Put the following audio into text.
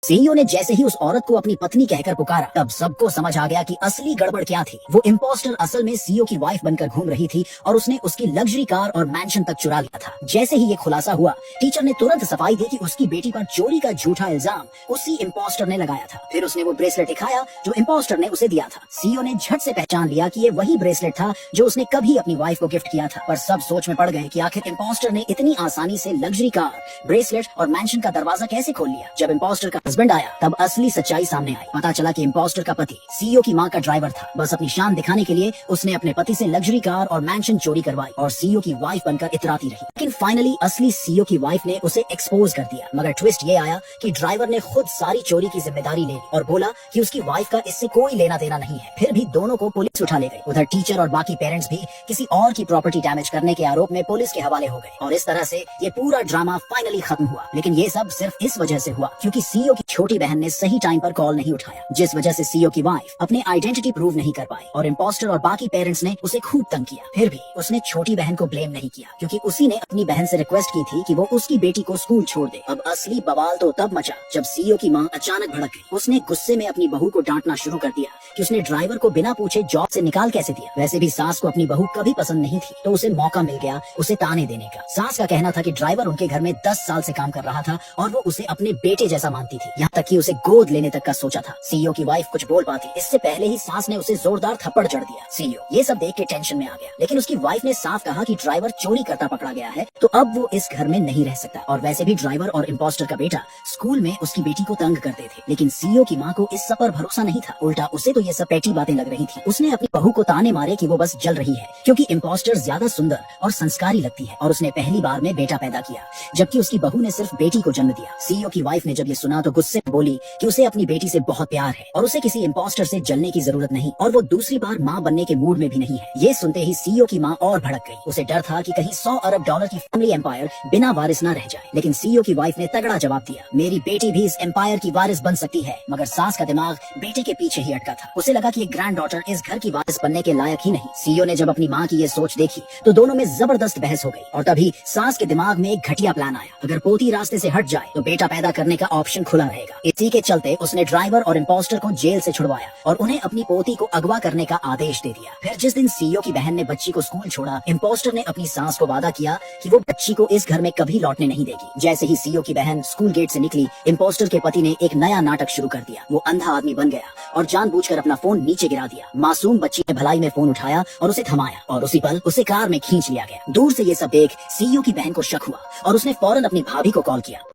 CEO ने जैसे ही उस औरत को अपनी पत्नी कहकर पुकारा, तब सबको समझ आ गया कि असली गड़बड़ क्या थी। वो इम्पोस्टर असल में सीईओ की वाइफ बनकर घूम रही थी और उसने उसकी लग्जरी कार और मैंशन तक चुरा लिया था। जैसे ही ये खुलासा हुआ, टीचर ने तुरंत सफाई दी कि उसकी बेटी पर चोरी का झूठा इल्जाम उसी इम्पोस्टर ने लगाया था। फिर उसने वो ब्रेसलेट दिखाया जो इम्पोस्टर ने उसे दिया था। सीईओ ने झट से पहचान लिया कि ये वही ब्रेसलेट था जो उसने कभी अपनी वाइफ को गिफ्ट किया था। पर सब सोच में पड़ गए कि आखिर इम्पोस्टर ने इतनी आसानी से लग्जरी कार, ब्रेसलेट और मैंशन का दरवाजा कैसे खोल लिया। जब इम्पोस्टर का हस्बैंड आया, तब असली सच्चाई सामने आई। पता चला कि इम्पोस्टर का पति सीईओ की मां का ड्राइवर था। बस अपनी शान दिखाने के लिए उसने अपने पति से लग्जरी कार और मैंशन चोरी करवाई और सीईओ की वाइफ बनकर इतराती रही। लेकिन फाइनली असली सीईओ की वाइफ ने उसे एक्सपोज कर दिया। मगर ट्विस्ट ये आया कि ड्राइवर ने खुद सारी चोरी की जिम्मेदारी ले ली और बोला कि उसकी वाइफ का इससे कोई लेना देना नहीं है। फिर भी दोनों को पुलिस उठा ले गई। उधर टीचर और बाकी पेरेंट्स भी किसी और की प्रॉपर्टी डैमेज करने के आरोप में पुलिस के हवाले हो गए और इस तरह से ये पूरा ड्रामा फाइनली खत्म हुआ। लेकिन ये सब सिर्फ इस वजह से हुआ क्योंकि सीईओ की छोटी बहन ने सही टाइम पर कॉल नहीं उठाया, जिस वजह से सीईओ की वाइफ अपनी आइडेंटिटी प्रूव नहीं कर पाई और इम्पोस्टर और बाकी पेरेंट्स ने उसे खूब तंग किया। फिर भी उसने छोटी बहन को ब्लेम नहीं किया क्योंकि उसी ने अपनी बहन से रिक्वेस्ट की थी कि वो उसकी बेटी को स्कूल छोड़ दे। अब असली बवाल तो तब मचा जब सीईओ की मां अचानक भड़क गई। उसने गुस्से में अपनी बहू को डांटना शुरू कर दिया कि उसने ड्राइवर को बिना पूछे जॉब से निकाल कैसे दिया। वैसे भी सास को अपनी बहू कभी पसंद नहीं थी, तो उसे मौका मिल गया उसे ताने देने का। सास का कहना था कि ड्राइवर उनके घर में 10 साल से काम कर रहा था और वो उसे अपने बेटे जैसा मानती थी, यहाँ तक कि उसे गोद लेने तक का सोचा था। सीईओ की वाइफ कुछ बोल पाती, इससे पहले ही सास ने उसे जोरदार थप्पड़ जड़ दिया। सीईओ ये सब देख के टेंशन में आ गया, लेकिन उसकी वाइफ ने साफ कहा कि ड्राइवर चोरी करता पकड़ा गया है तो अब वो इस घर में नहीं रह सकता। और वैसे भी ड्राइवर और इम्पोस्टर का बेटा स्कूल में उसकी बेटी को तंग करते थे। लेकिन सीईओ की मां को इस सब पर भरोसा नहीं था, उल्टा उसे तो ये सब पेटी बातें लग रही थी। उसने अपनी बहू को ताने मारे कि वो बस जल रही है क्योंकि इम्पोस्टर ज्यादा सुंदर और संस्कारी लगती है और उसने पहली बार में बेटा पैदा किया, जबकि उसकी बहू ने सिर्फ बेटी को जन्म दिया। सीईओ की वाइफ ने जब ये सुना तो गुस्से में बोली कि उसे अपनी बेटी से बहुत प्यार है और उसे किसी इम्पोस्टर से जलने की जरूरत नहीं और वो दूसरी बार मां बनने के मूड में भी नहीं है। ये सुनते ही सीईओ की मां और भड़क गई। उसे डर था कि कहीं $100 अरब की फैमिली एम्पायर बिना वारिस न रह जाए। लेकिन सीईओ की वाइफ ने तगड़ा जवाब दिया, मेरी बेटी भी इस एम्पायर की वारिस बन सकती है। मगर सास का दिमाग बेटे के पीछे ही अटका था। उसे लगा कि एक ग्रैंड डॉटर इस घर की वारिस बनने के लायक ही नहीं। सीईओ ने जब अपनी मां की ये सोच देखी तो दोनों में जबरदस्त बहस हो गई और तभी सास के दिमाग में एक घटिया प्लान आया। अगर पोती रास्ते से हट जाए तो बेटा पैदा करने का ऑप्शन खुला रहेगा। इसी के चलते उसने ड्राइवर और इम्पोस्टर को जेल से छुड़वाया और उन्हें अपनी पोती को अगवा करने का आदेश दे दिया। फिर जिस दिन सीईओ की बहन ने बच्ची को स्कूल छोड़ा, इम्पोस्टर ने अपनी सास को वादा किया कि वो बच्ची को इस घर में कभी लौटने नहीं देगी। जैसे ही सीईओ की बहन स्कूल गेट से निकली, इम्पोस्टर के पति ने एक नया नाटक शुरू कर दिया। वो अंधा आदमी बन गया और जानबूझकर अपना फोन नीचे गिरा दिया। मासूम बच्ची ने भलाई में फोन उठाया और उसे थमाया और उसी पल उसे कार में खींच लिया गया। दूर से ये सब देख सीईओ की बहन को शक हुआ और उसने फौरन अपनी भाभी को कॉल किया।